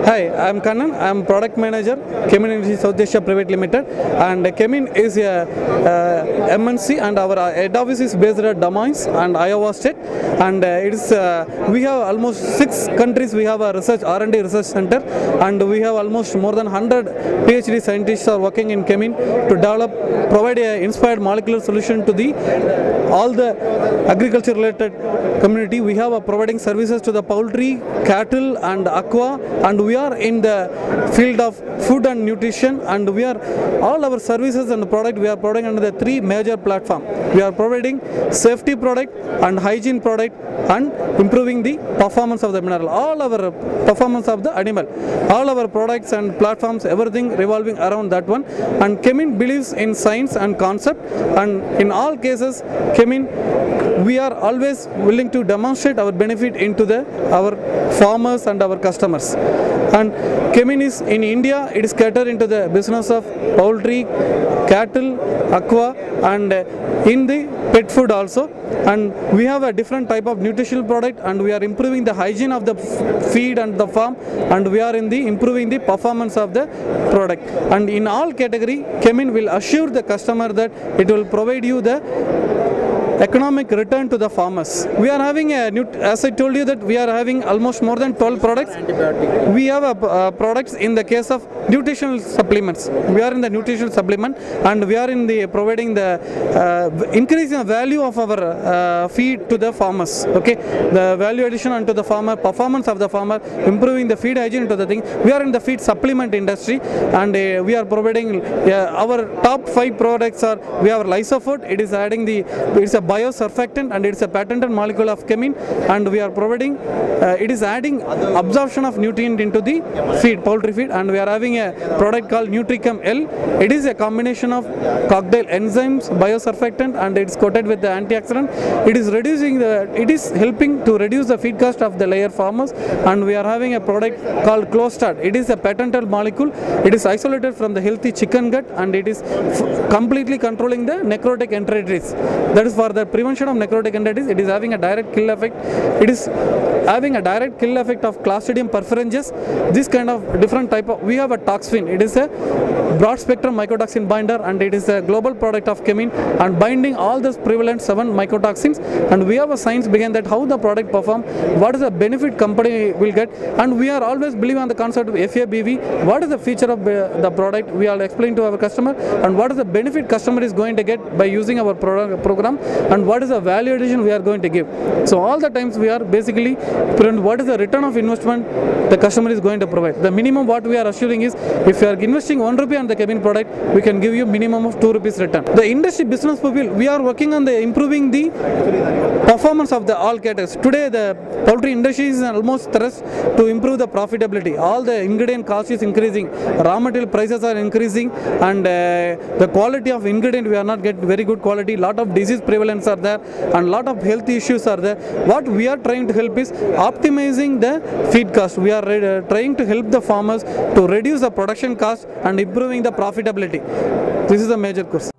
Hi, I'm Kannan. I'm product manager, Kemin Energy South Asia Private Limited, and Kemin is a MNC, and our head office is based at Des Moines and Iowa State, and we have almost 6 countries. We have a research R&D research center, and we have almost more than 100 PhD scientists are working in Kemin to provide a inspired molecular solution to all the agriculture related community. We have providing services to the poultry, cattle and aqua, and we are in the field of food and nutrition, and all our services and product we are providing under the 3 major platform. We are providing safety product and hygiene product and improving the performance of the mineral, all our performance of the animal, all our products and platforms, everything revolving around that one. And Kemin believes in science and concept, and in all cases Kemin, we are always willing to demonstrate our benefit into our farmers and our customers. And Kemin is in India, it is catered into the business of poultry, cattle, aqua, and in the pet food also. And we have a different type of nutritional product, and we are improving the hygiene of the feed and the farm, and we are improving the performance of the product. And in all category, Kemin will assure the customer that it will provide you the economic return to the farmers. We are having as I told you that we are having almost more than 12 products. We have products in the case of nutritional supplements. We are in the nutritional supplement, and we are in the providing the increasing the value of our feed to the farmers. Okay, the value addition onto the farmer, performance of the farmer, improving the feed hygiene to the thing. We are in the feed supplement industry, and we are providing our top 5 products are, we have Lysofood. It is adding it's a biosurfactant, and it's a patented molecule of Kemin, and we are providing it is adding absorption of nutrient into the feed, poultry feed, and we are having a product called Nutrichem L. It is a combination of cocktail enzymes, biosurfactant, and it's coated with the antioxidant. It is helping to reduce the feed cost of the layer farmers, and we are having a product called Clostard. It is a patented molecule. It is isolated from the healthy chicken gut, and it is completely controlling the necrotic enteritis. That is for the prevention of necrotic enteritis. It is having a direct kill effect. It is having a direct kill effect of Clostridium perfringens. This kind of different type of, we have a Toxfin. It is a broad spectrum mycotoxin binder, and it is a global product of Kemin, and binding all the prevalent 7 mycotoxins. And we have a science behind that, how the product perform, what is the benefit company will get, and we are always believing on the concept of FABV. What is the feature of the product? We are explaining to our customer, and what is the benefit customer is going to get by using our program, and what is the value addition we are going to give. So all the times we are basically what is the return of investment the customer is going to provide. The minimum what we are assuring is, if you are investing 1 rupee on the Kemin product, we can give you minimum of 2 rupees return. The industry business profile, we are working on improving the performance of the all categories. Today the poultry industry is almost thrust to improve the profitability. All the ingredient cost is increasing, raw material prices are increasing, and the quality of ingredient, we are not getting very good quality. Lot of disease prevalence are there, and lot of health issues are there. What we are trying to help is optimizing the feed cost. We are trying to help the farmers to reduce the production cost and improving the profitability. This is the major course.